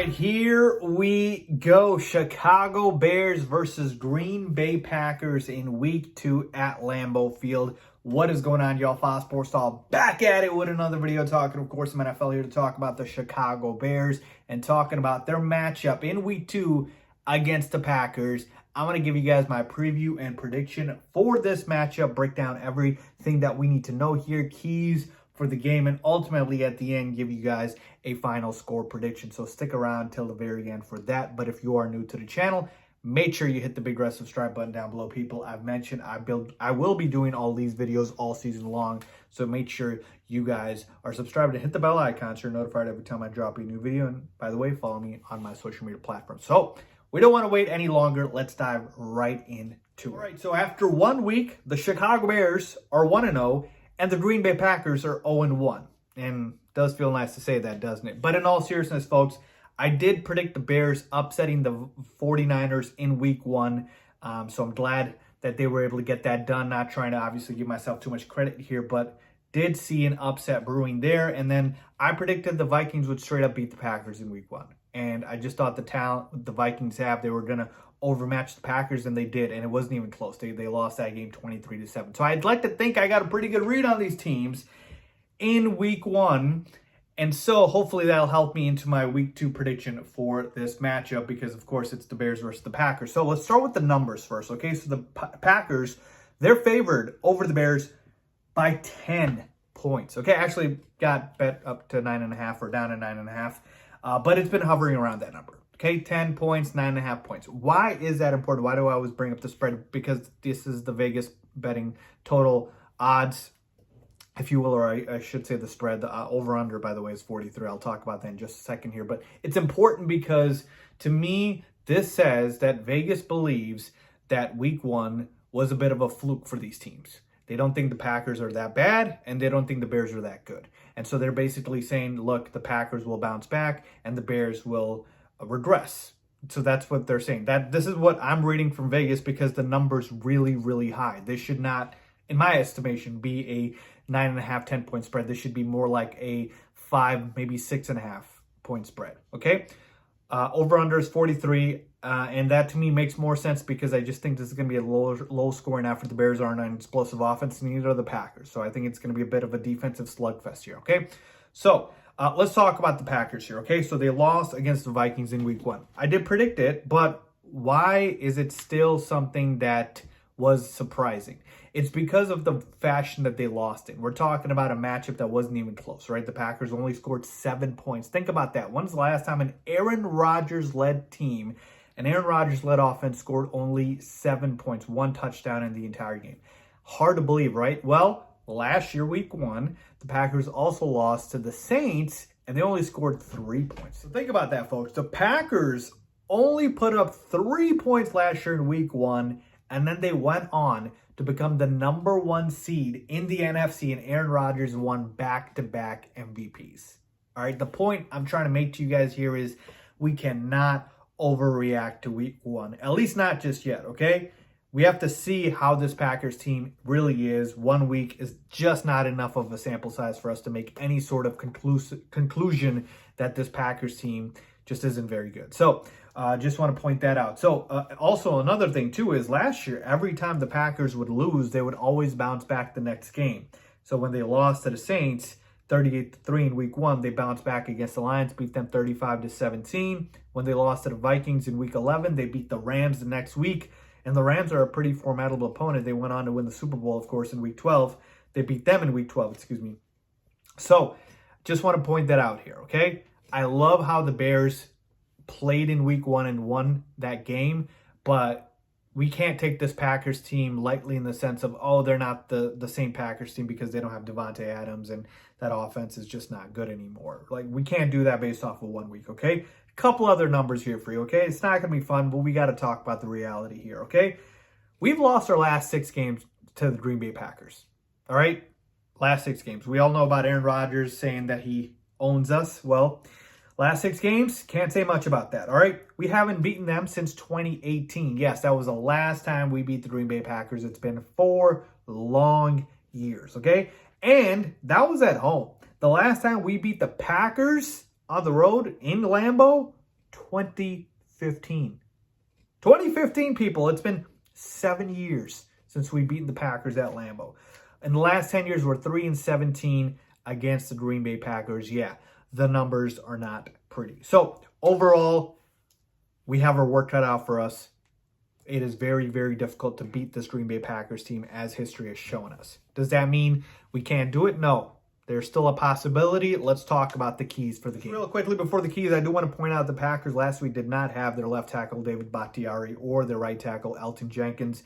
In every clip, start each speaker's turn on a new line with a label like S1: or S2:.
S1: right, here we go. Chicago Bears versus Green Bay Packers in Week 2 at Lambeau Field. What is going on, y'all? Faiz Sports Talk back at it with another video talking, of course, some NFL here to talk about the Chicago Bears and talking about their matchup in Week 2 against the Packers. I'm going to give you guys my preview and prediction for this matchup, break down everything that we need to know here, keys for the game, and ultimately at the end give you guys a final score prediction. So stick around till the very end for that. But if you are new to the channel, make sure you hit the big red subscribe button down below. People, I've mentioned I will be doing all these videos all season long, so make sure you guys are subscribed and hit the bell icon so you're notified every time I drop a new video. And by the way, follow me on my social media platforms. So we don't want to wait any longer. Let's dive right into it. All right, so after 1 week, the Chicago Bears are 1-0 and the Green Bay Packers are 0-1. And it does feel nice to say that, doesn't it? But in all seriousness, folks, I did predict the Bears upsetting the 49ers in Week 1. So I'm glad that they were able to get that done. Not trying to obviously give myself too much credit here, but did see an upset brewing there. And then I predicted the Vikings would straight up beat the Packers in Week 1. And I just thought the talent the Vikings have, they were going to overmatch the Packers, and they did, and it wasn't even close. They lost that game 23-7. So I'd like to think I got a pretty good read on these teams in Week 1, and so hopefully that'll help me into my Week 2 prediction for this matchup because, of course, it's the Bears versus the Packers. So let's start with the numbers first, okay? So the Packers, they're favored over the Bears by 10 points, okay? Actually got bet up to 9.5 or down to 9.5, but it's been hovering around that number. Okay, 10 points, 9.5 points. Why is that important? Why do I always bring up the spread? Because this is the Vegas betting total odds, if you will, or I should say the spread. The over-under, by the way, is 43. I'll talk about that in just a second here. But it's important because, to me, this says that Vegas believes that Week 1 was a bit of a fluke for these teams. They don't think the Packers are that bad, and they don't think the Bears are that good. And so they're basically saying, look, the Packers will bounce back, and the Bears will regress. So that's what they're saying. That this is what I'm reading from Vegas because the number's really, really high. This should not, in my estimation, be a 9.5, 10-point spread. This should be more like a 5, maybe 6.5 point spread. Okay? Over-under is 43, and that to me makes more sense because I just think this is going to be a low scoring after the Bears aren't an explosive offense, and neither are the Packers. So I think it's going to be a bit of a defensive slugfest here. Okay? So let's talk about the Packers here, okay? So they lost against the Vikings in Week 1. I did predict it, but why is it still something that was surprising? It's because of the fashion that they lost in. We're talking about a matchup that wasn't even close, right? The Packers only scored 7 points. Think about that. When's the last time an Aaron Rodgers-led team, an Aaron Rodgers-led offense scored only 7 points, 1 touchdown in the entire game? Hard to believe, right? Well, last year, Week 1, the Packers also lost to the Saints, and they only scored 3 points. So think about that, folks. The Packers only put up 3 points last year in Week 1, and then they went on to become the number 1 seed in the NFC, and Aaron Rodgers won back-to-back MVPs. All right, the point I'm trying to make to you guys here is we cannot overreact to Week 1, at least not just yet, okay? We have to see how this Packers team really is. 1 week is just not enough of a sample size for us to make any sort of conclusion that this Packers team just isn't very good. So just want to point that out. So also another thing too is last year, every time the Packers would lose, they would always bounce back the next game. So when they lost to the Saints 38-3 in Week 1, they bounced back against the Lions, beat them 35-17. When they lost to the Vikings in Week 11, they beat the Rams the next week. And the Rams are a pretty formidable opponent. They went on to win the Super Bowl, of course, in Week 12. They beat them in Week 12, excuse me. So just want to point that out here, okay? I love how the Bears played in Week 1 and won that game, but we can't take this Packers team lightly in the sense of, oh, they're not the same Packers team because they don't have Devontae Adams and that offense is just not good anymore. Like, we can't do that based off of 1 week, okay? Couple other numbers here for you, okay? It's not going to be fun, but we got to talk about the reality here, okay? We've lost our last 6 games to the Green Bay Packers, all right? Last 6 games. We all know about Aaron Rodgers saying that he owns us. Well, last 6 games, can't say much about that, all right? We haven't beaten them since 2018. Yes, that was the last time we beat the Green Bay Packers. It's been 4 long years, okay? And that was at home. The last time we beat the Packers on the road in Lambeau, 2015. 2015, people. It's been 7 years since we've beaten the Packers at Lambeau. In the last 10 years, we're 3-17 against the Green Bay Packers. Yeah, the numbers are not pretty. So, overall, we have our work cut out for us. It is very, very difficult to beat this Green Bay Packers team, as history has shown us. Does that mean we can't do it? No. There's still a possibility. Let's talk about the keys for the game. Real quickly before the keys, I do want to point out the Packers last week did not have their left tackle, David Bakhtiari, or their right tackle, Elton Jenkins,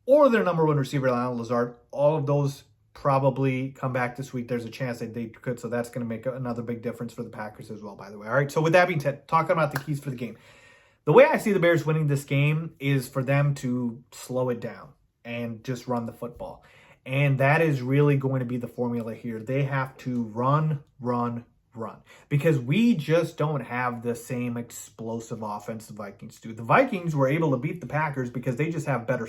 S1: or their number one receiver, Allen Lazard. All of those probably come back this week. There's a chance that they could, so that's going to make another big difference for the Packers as well, by the way. All right, so with that being said, talking about the keys for the game. The way I see the Bears winning this game is for them to slow it down and just run the football. And that is really going to be the formula here. They have to run. Because we just don't have the same explosive offense the Vikings do. The Vikings were able to beat the Packers because they just have better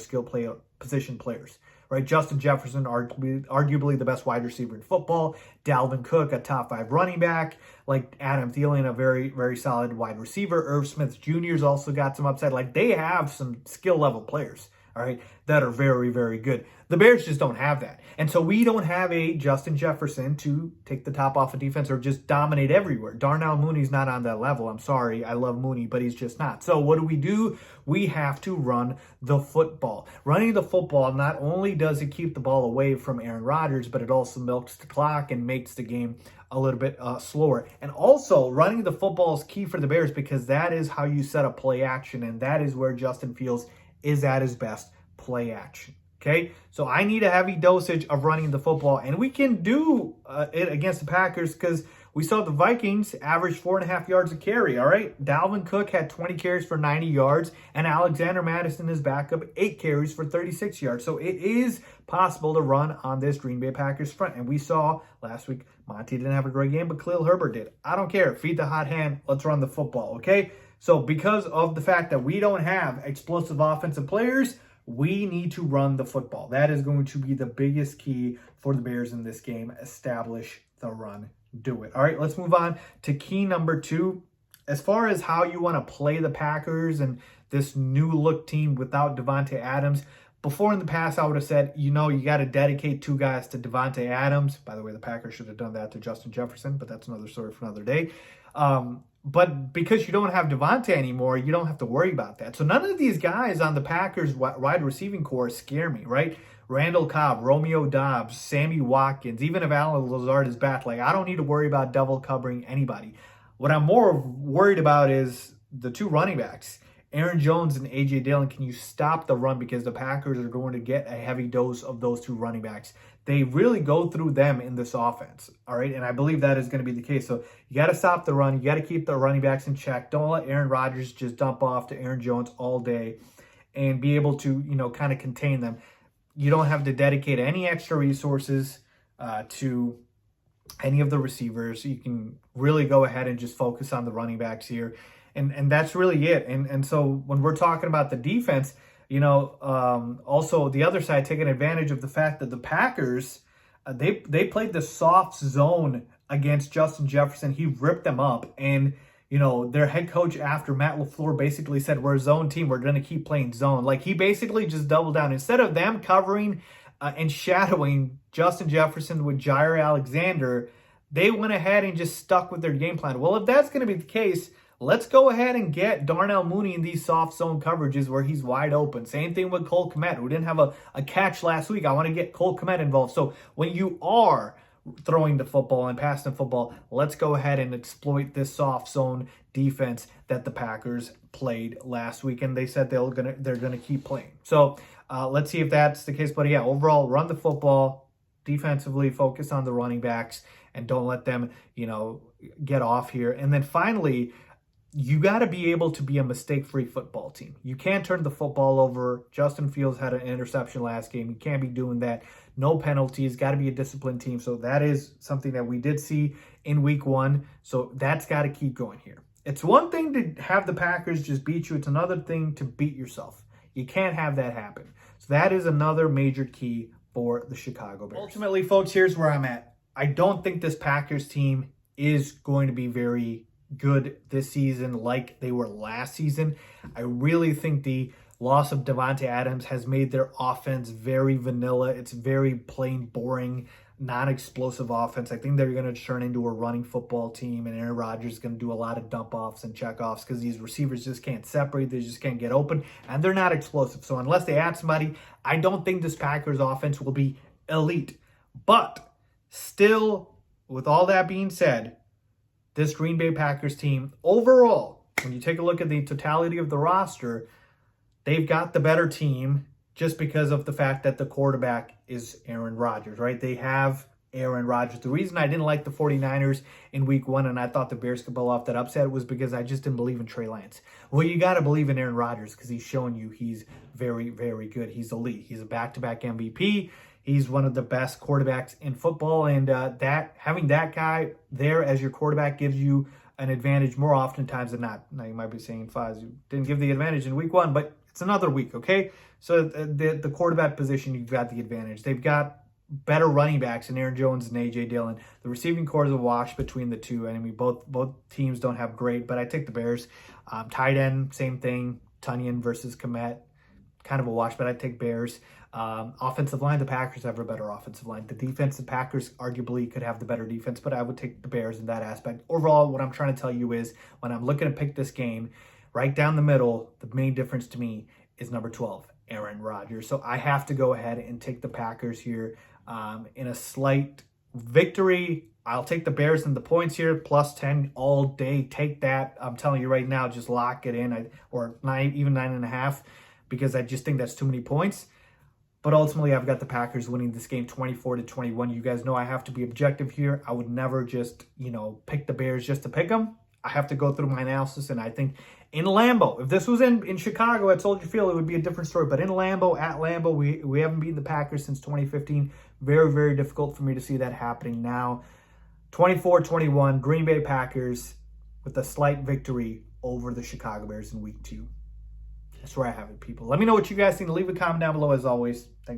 S1: position players. Right? Justin Jefferson, arguably the best wide receiver in football. Dalvin Cook, a top 5 running back. Like Adam Thielen, a very, very solid wide receiver. Irv Smith Jr.'s also got some upside. Like they have some skill level players. All right, that are very, very good. The Bears just don't have that. And so we don't have a Justin Jefferson to take the top off of defense or just dominate everywhere. Darnell Mooney's not on that level. I'm sorry. I love Mooney, but he's just not. So what do? We have to run the football. Running the football, not only does it keep the ball away from Aaron Rodgers, but it also milks the clock and makes the game a little bit slower. And also, running the football is key for the Bears because that is how you set up play action, and that is where Justin Fields is at his best, play action. Okay, so I need a heavy dosage of running the football, and we can do it against the Packers because we saw the Vikings average 4.5 yards a carry. All right, Dalvin Cook had 20 carries for 90 yards, and Alexander Mattison, his backup, 8 carries for 36 yards. So it is possible to run on this Green Bay Packers front, and we saw last week Monty didn't have a great game, but Khalil Herbert did. I don't care. Feed the hot hand. Let's run the football. Okay. So because of the fact that we don't have explosive offensive players, we need to run the football. That is going to be the biggest key for the Bears in this game. Establish the run. Do it. All right, let's move on to key number 2. As far as how you want to play the Packers and this new look team without Davante Adams, before in the past I would have said, you got to dedicate 2 guys to Davante Adams. By the way, the Packers should have done that to Justin Jefferson, but that's another story for another day. But because you don't have Davante anymore, you don't have to worry about that. So none of these guys on the Packers wide receiving core scare me, right? Randall Cobb, Romeo Doubs, Sammy Watkins, even if Allen Lazard is back, like I don't need to worry about double covering anybody. What I'm more worried about is the 2 running backs, Aaron Jones and A.J. Dillon. Can you stop the run? Because the Packers are going to get a heavy dose of those 2 running backs. They really go through them in this offense, all right? And I believe that is going to be the case. So you got to stop the run. You got to keep the running backs in check. Don't let Aaron Rodgers just dump off to Aaron Jones all day and be able to, kind of contain them. You don't have to dedicate any extra resources to any of the receivers. You can really go ahead and just focus on the running backs here. And that's really it. And so when we're talking about the defense, also the other side taking advantage of the fact that the Packers, they played the soft zone against Justin Jefferson. He ripped them up. And, their head coach after Matt LaFleur basically said, we're a zone team. We're going to keep playing zone. Like he basically just doubled down. Instead of them covering and shadowing Justin Jefferson with Jair Alexander, they went ahead and just stuck with their game plan. Well, if that's going to be the case, let's go ahead and get Darnell Mooney in these soft zone coverages where he's wide open. Same thing with Cole Kmet, who didn't have a catch last week. I want to get Cole Kmet involved. So when you are throwing the football and passing the football, let's go ahead and exploit this soft zone defense that the Packers played last week. And they said they're gonna keep playing. So let's see if that's the case. But yeah, overall, run the football, defensively focus on the running backs, and don't let them, get off here. And then finally, you got to be able to be a mistake-free football team. You can't turn the football over. Justin Fields had an interception last game. You can't be doing that. No penalties. Got to be a disciplined team. So that is something that we did see in week 1. So that's got to keep going here. It's one thing to have the Packers just beat you. It's another thing to beat yourself. You can't have that happen. So that is another major key for the Chicago Bears. Ultimately, folks, here's where I'm at. I don't think this Packers team is going to be very good this season like they were last season. I really think the loss of Devontae Adams has made their offense very vanilla. It's very plain, boring, non-explosive offense. I think they're going to turn into a running football team, and Aaron Rodgers is going to do a lot of dump-offs and check-offs because these receivers just can't separate. They just can't get open, and they're not explosive. So unless they add somebody, I don't think this Packers offense will be elite. But still, with all that being said, this Green Bay Packers team, overall, when you take a look at the totality of the roster, they've got the better team just because of the fact that the quarterback is Aaron Rodgers, right? They have Aaron Rodgers. The reason I didn't like the 49ers in week 1 and I thought the Bears could pull off that upset was because I just didn't believe in Trey Lance. Well, you got to believe in Aaron Rodgers because he's showing you he's very, very good. He's elite. He's a back-to-back MVP. He's one of the best quarterbacks in football, and having that guy there as your quarterback gives you an advantage more oftentimes than not. Now, you might be saying, Faiz, you didn't give the advantage in week 1, but it's another week, okay? So the quarterback position, you've got the advantage. They've got better running backs in Aaron Jones and A.J. Dillon. The receiving core is a wash between the two. I mean, both teams don't have great, but I take the Bears. Tight end, same thing. Tunyon versus Komet, kind of a wash, but I take Bears. Offensive line, the Packers have a better offensive line. The defense, the Packers arguably could have the better defense, but I would take the Bears in that aspect. Overall, what I'm trying to tell you is when I'm looking to pick this game, right down the middle, the main difference to me is number 12, Aaron Rodgers. So I have to go ahead and take the Packers here in a slight victory. I'll take the Bears and the points here, plus 10 all day. Take that. I'm telling you right now, just lock it in, or even 9.5, because I just think that's too many points. But ultimately, I've got the Packers winning this game 24-21. You guys know I have to be objective here. I would never just, pick the Bears just to pick them. I have to go through my analysis, and I think in Lambeau, if this was in Chicago at Soldier Field, it would be a different story. But in Lambeau, at Lambeau, we haven't beaten the Packers since 2015. Very, very difficult for me to see that happening now. 24-21, Green Bay Packers with a slight victory over the Chicago Bears in week 2. That's where I have it, people. Let me know what you guys think. Leave a comment down below as always. Thanks.